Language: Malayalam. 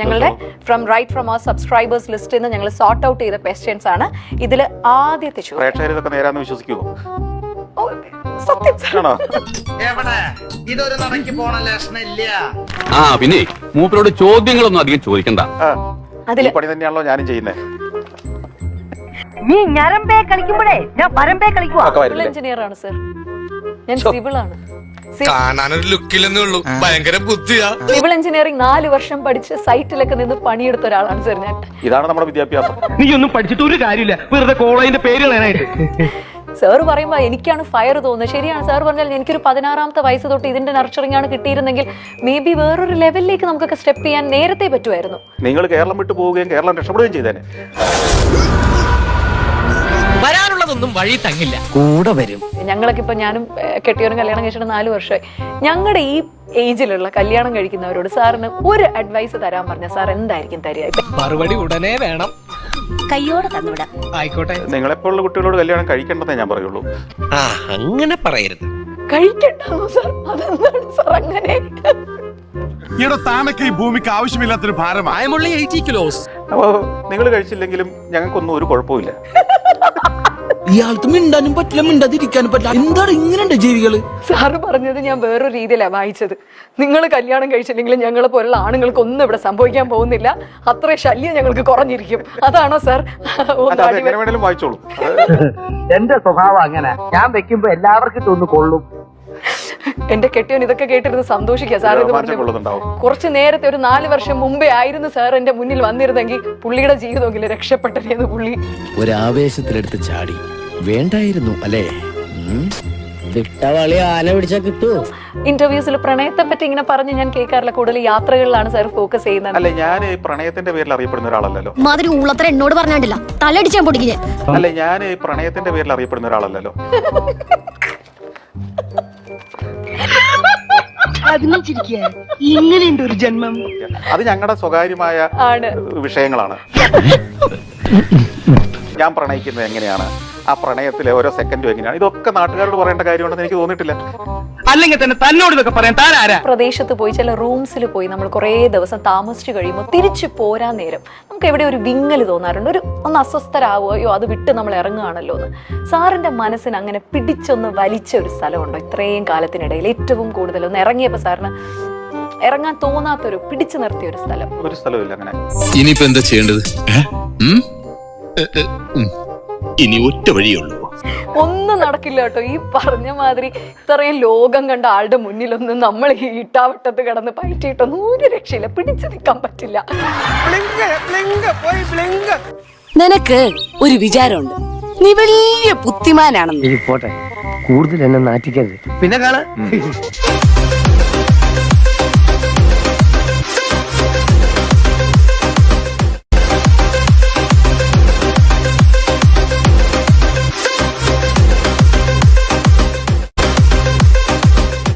ഞങ്ങളുടെ റൈറ്റ് ഫ്രം അവർ സബ്സ്ക്രൈബേഴ്സ് ലിസ്റ്റിൽ നിന്ന് ഞങ്ങൾ സോർട്ട് ഔട്ട് ചെയ്ത ക്വസ്റ്റ്യൻസ് ആണ്. ഇതിൽ ആദ്യത്തെ വിശ്വസിക്കുമോ? ഇതൊരു നടക്കി പോണ ലക്ഷണില്ല. പിന്നെ മൂപ്പരോട് ചോദ്യങ്ങളൊന്നും അധികം ചോദിക്കണ്ട. അതിൽ പണി തന്നെയാണല്ലോ ഞാനും ചെയ്യുന്നത്. നീ ഞരമ്പേ കളിക്കുമ്പോഴേ ഞാൻ പരമ്പേ കളിക്കുവാ. എഞ്ചിനീയർ ആണ് സർ, ഞാൻ സിവിൾ ആണ്. കാണാനൊരു ലുക്കില്ലെന്നേ ഉള്ളൂ, ഭയങ്കര ബുദ്ധിയാ. സിവിൽ എഞ്ചിനീയറിംഗ് 4 വർഷം പഠിച്ച് സൈറ്റിലൊക്കെ നിന്ന് പണിയെടുത്ത ഒരാളാണ് സർ ഞാൻ. ഇതാണ് നമ്മുടെ വിദ്യാഭ്യാസം. നീ ഒന്നും പഠിച്ചിട്ട് ഒരു കാര്യമില്ല, വെറുതെ കോളേജിന്റെ പേര് കളയാനായിട്ട്. സാർ പറയുമ്പോ എനിക്കാണ് ഫയർ തോന്നുന്നത്. ശരിയാണ് സാർ പറഞ്ഞാൽ, എനിക്കൊരു 16ാമത്തെ വയസ്സ് തൊട്ട് ഇതിന്റെ നർച്ചറിംഗ് ആണ് കിട്ടിയിരുന്നെങ്കിൽ മേ ബി വേറൊരു ലെവലിലേക്ക് നമുക്കൊക്കെ സ്റ്റെപ്പ് ചെയ്യാൻ നേരത്തെ പറ്റുമായിരുന്നു. നിങ്ങൾ കേരളം വിട്ടു പോവുകയും കേരളം രക്ഷപ്പെടുകയും ചെയ്തേനെ. വരാനുള്ളതൊന്നും വഴി തങ്ങില്ല, കൂടെ വരും. ഞങ്ങളൊക്കെ ഇപ്പൊ ഞാനും കെട്ടിയവരും കല്യാണം കഴിച്ചിട്ട് 4 വർഷമായി. ഞങ്ങളുടെ ഈ ഏജിലുള്ള കല്യാണം കഴിക്കുന്നവരോട് സാറിന് ഒരു അഡ്വൈസ് തരാൻ പറഞ്ഞ സാർ എന്തായിരിക്കും തരിക? മറുപടി ഉടനെ വേണം, കയ്യോടെ തന്നുവിടാം. ആയിക്കോട്ടെ. നിങ്ങളെപ്പോലുള്ള കുട്ടികളോട് കല്യാണം കഴിക്കേണ്ടതേ ഞാൻ പറയുള്ളൂ. അങ്ങനെ പറയരുത്. കഴിക്കണ്ടോ സാർ? അതെന്താണ് സാർ അങ്ങനെ? ഈയുടെ താനൊക്കെ ഈ ഭൂമിക്ക് ആവശ്യമില്ലാത്തൊരു ഭാരമാണ്. 80 kilos. അപ്പൊ നിങ്ങൾ കഴിച്ചില്ലെങ്കിലും ഞങ്ങൾക്കൊന്നും ഒരു കുഴപ്പമില്ല. ഇയാൾക്ക് മിണ്ടാനും പറ്റില്ല, മിണ്ടാതിരിക്കാനും പറ്റില്ല. എന്താണ് ഇങ്ങനെയുണ്ട് ജീവികള്? സാറ് പറഞ്ഞത് ഞാൻ വേറൊരു രീതിയിലാണ് വായിച്ചത്. നിങ്ങൾ കല്യാണം കഴിച്ചില്ലെങ്കിലും ഞങ്ങളെ പോലുള്ള ആണുങ്ങൾക്ക് ഒന്നും ഇവിടെ സംഭവിക്കാൻ പോകുന്നില്ല, അത്ര ശല്യം ഞങ്ങൾക്ക് കുറഞ്ഞിരിക്കും. അതാണോ സാർ? എങ്ങനെ വേണേലും വായിച്ചോളൂ. എന്റെ സ്വഭാവം അങ്ങനെ, ഞാൻ വെക്കുമ്പോ എല്ലാവർക്കും തോന്നു കൊള്ളും. എന്റെ കെട്ടിയോൻ ഇതൊക്കെ കേട്ടിരുന്ന് സന്തോഷിക്കുക സാർ. ഇത് പറഞ്ഞു കുറച്ചു നേരത്തെ ഒരു 4 വർഷം മുമ്പേ ആയിരുന്നു സാർ എന്റെ മുന്നിൽ വന്നിരുന്നെങ്കിൽ പുള്ളിയുടെ ജീവിതമെങ്കിലും രക്ഷപ്പെട്ടേന്ന്. പുള്ളി ഒരാവേശത്തിലെടുത്ത് ചാടി വേണ്ടായിരുന്നു അല്ലേ? വിട്ടവളി ആന പിടിച്ചാ കിട്ടുമോ? ഇന്റർവ്യൂസിൽ പ്രണയത്തെ പറ്റി ഇങ്ങനെ പറഞ്ഞ് ഞാൻ കേൾക്കാറില്ല. കൂടുതൽ യാത്രകളിലാണ് സാർ ഫോക്കസ് ചെയ്യുന്നത്. അല്ലെ, ഞാൻ പ്രണയത്തിന്റെ പേരിൽ അറിയപ്പെടുന്ന ഒരാളല്ലോ. മാതിരി ഊളത്ര എന്നോട് പറഞ്ഞിട്ടില്ല, തലടിച്ചാൻ പൊടിക്കില്ലേ. അല്ലെ, ഞാൻ പ്രണയത്തിന്റെ പേരിൽ അറിയപ്പെടുന്ന ഒരാളല്ലോ. ഇങ്ങനെയുണ്ട് ഒരു ജന്മം. അത് ഞങ്ങളുടെ സ്വകാര്യമായ വിഷയങ്ങളാണ്. ഞാൻ പ്രണയിക്കുന്നത് എങ്ങനെയാണ്, ആ പ്രണയത്തിലെ ഓരോ സെക്കൻഡും എങ്ങനെയാണ്, ഇതൊക്കെ നാട്ടുകാരോട് പറയേണ്ട കാര്യമുണ്ടെന്ന് എനിക്ക് തോന്നിയിട്ടില്ല. അല്ലെങ്കിൽ തന്നെ തന്നോട് ഇതൊക്കെ പറയാൻ താനാരാ? പ്രദേശത്ത് പോയി ചില റൂംസിൽ പോയി നമ്മൾ കുറേ ദിവസം താമസിച്ചു കഴിയുമ്പോൾ തിരിച്ചു പോരാൻ നേരം നമുക്ക് എവിടെ ഒരു വിങ്ങല് തോന്നാറുണ്ട്, ഒന്ന് അസ്വസ്ഥരാകുകയോ അത് വിട്ട് നമ്മൾ ഇറങ്ങുകയാണല്ലോ എന്ന്. സാറിന്റെ മനസ്സിന് അങ്ങനെ പിടിച്ചൊന്ന് വലിച്ച ഒരു സ്ഥലമുണ്ടോ ഇത്രയും കാലത്തിനിടയിൽ? ഏറ്റവും കൂടുതൽ ഒന്ന് ഇറങ്ങിയപ്പോ സാറിന് ഇറങ്ങാൻ തോന്നാത്തൊരു പിടിച്ചു നിർത്തിയ ഒരു സ്ഥലം? ഒരു സ്ഥലമില്ല അങ്ങനെ. ഇനിയിപ്പോ എന്താ ചെയ്യേണ്ടത്? ഇനി ഒറ്റ വഴിയുള്ളൂ. ഒന്നും നടക്കില്ല കേട്ടോ. ഈ പറഞ്ഞ മാതിരി ഇത്രയും ലോകം കണ്ട ആളുടെ മുന്നിലൊന്നും നമ്മൾ ഈ ഇട്ടാവട്ടത്ത് കിടന്ന് പയറ്റിയിട്ടൊന്നും ഒരു രക്ഷയില്ല, പിടിച്ചു നിൽക്കാൻ പറ്റില്ല. നിനക്ക് ഒരു വിചാരമുണ്ട്, നീ വലിയ ബുദ്ധിമാനാണെന്ന്. പോട്ടെ, കൂടുതൽ എന്നെ നാറ്റിക്കരുത്. പിന്നെ കാണാ.